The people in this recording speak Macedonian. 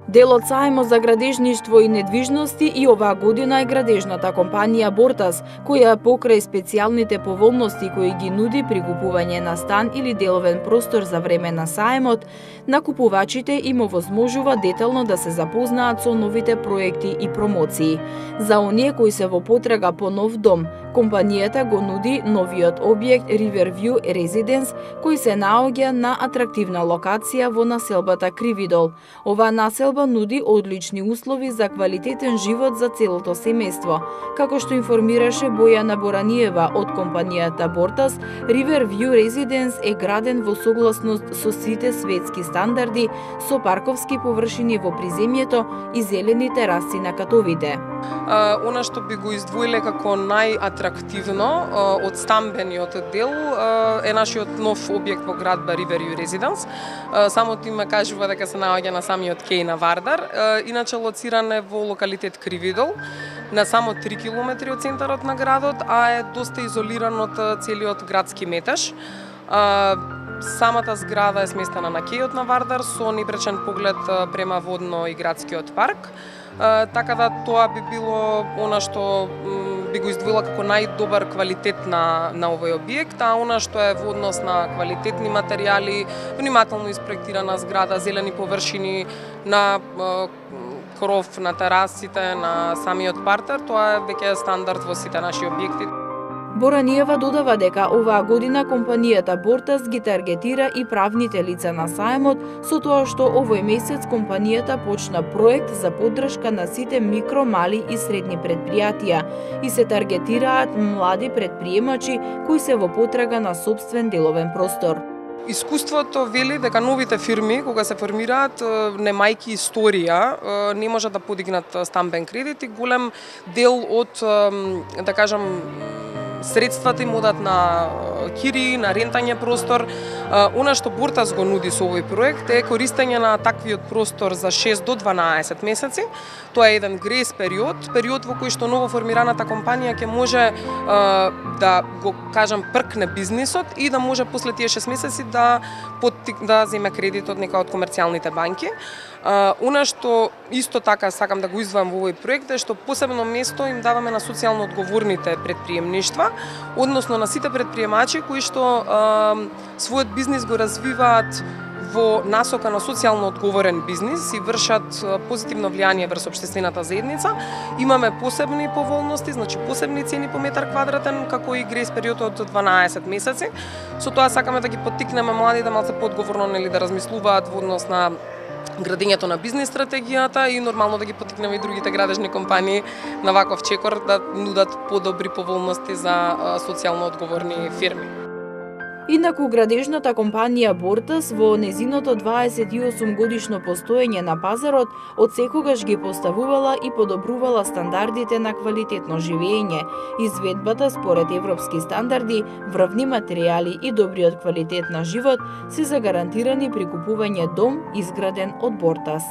Дел од сајмот за градежништво и недвижности и оваа година е градежната компанија Бортас, која покрај специјалните поволности кои ги нуди при купување на стан или деловен простор за време на сајмот, на купувачите им овозможува детално да се запознаат со новите проекти и промоции. За оние кои се во потрага по нов дом, компанијата го нуди новиот објект Riverview Residence, кој се наоѓа на атрактивна локација во населбата Кривидол. Оваа населба нуди одлични услови за квалитетен живот за целото семејство. Како што информираше Бојана Бораниева од компанијата Бортас, Riverview Residence е граден во согласност со сите светски стандарди, со парковски површини во приземјето и зелени тераси на катовите. Она што би го издвоиле како најатрактивно од стамбениот дел е нашиот нов објект во градба Riverview Residence. Самото име кажува дека се наоѓа на самиот кеј на Вардар, иначе лоциран е во локалитет Кривидол, на само 3 километри од центарот на градот, а е доста изолиран од целиот градски метеж. Самата зграда е сместена на кејот на Вардар со непречен поглед према водно и градскиот парк. Така да тоа би било она што би го издвоила како најдобар квалитет на овој објект, а она што е во однос на квалитетни материјали, внимателно испроектирана зграда, зелени површини на кров, на терасите, на самиот партер, тоа е веќе стандард во сите наши објекти. Бораниева додава дека оваа година компанијата Бортас ги таргетира и правните лица на сајмот, со тоа што овој месец компанијата почна проект за поддршка на сите микро, мали и средни предпријатија и се таргетираат млади предприемачи кои се во потрага на сопствен деловен простор. Искуството вели дека новите фирми, кога се формираат, немајки историја, не можат да подигнат стамбен кредит и голем дел од, да кажам, средствата им одат на кири, на рентање простор. Она што Бортас го нуди со овој проект е користење на таквиот простор за 6 до 12 месеци. Тоа е еден грейс период во кој што ново формираната компанија ќе може да го кажам пркне бизнисот и да може после тие 6 месеци да земе кредит од нека од комерцијалните банки. Она што исто така сакам да го издвојам во овој проект е што посебно место им даваме на социјално одговорните предприемништва, односно на сите предприемачи кои што својот бизнис го развиваат во насока на социјално одговорен бизнис и вршат позитивно влијание врз општествената заедница. Имаме посебни поволности, значи посебни цени по метар квадратен, како и грейс период од 12 месеци. Со тоа сакаме да ги поттикнеме младите малку поодговорно да размислуваат во однос на градењето на бизнис стратегијата и нормално да ги поттикнеме и другите градежни компании на ваков чекор да нудат подобри поволности за социјално одговорни фирми. Инаку градежната компанија Бортас во незиното 28 годишно постоење на пазарот одсекогаш ги поставувала и подобрувала стандардите на квалитетно живење, изведбата според европски стандарди, врвни материјали и добриот квалитет на живот се загарантирани при купување дом изграден од Бортас.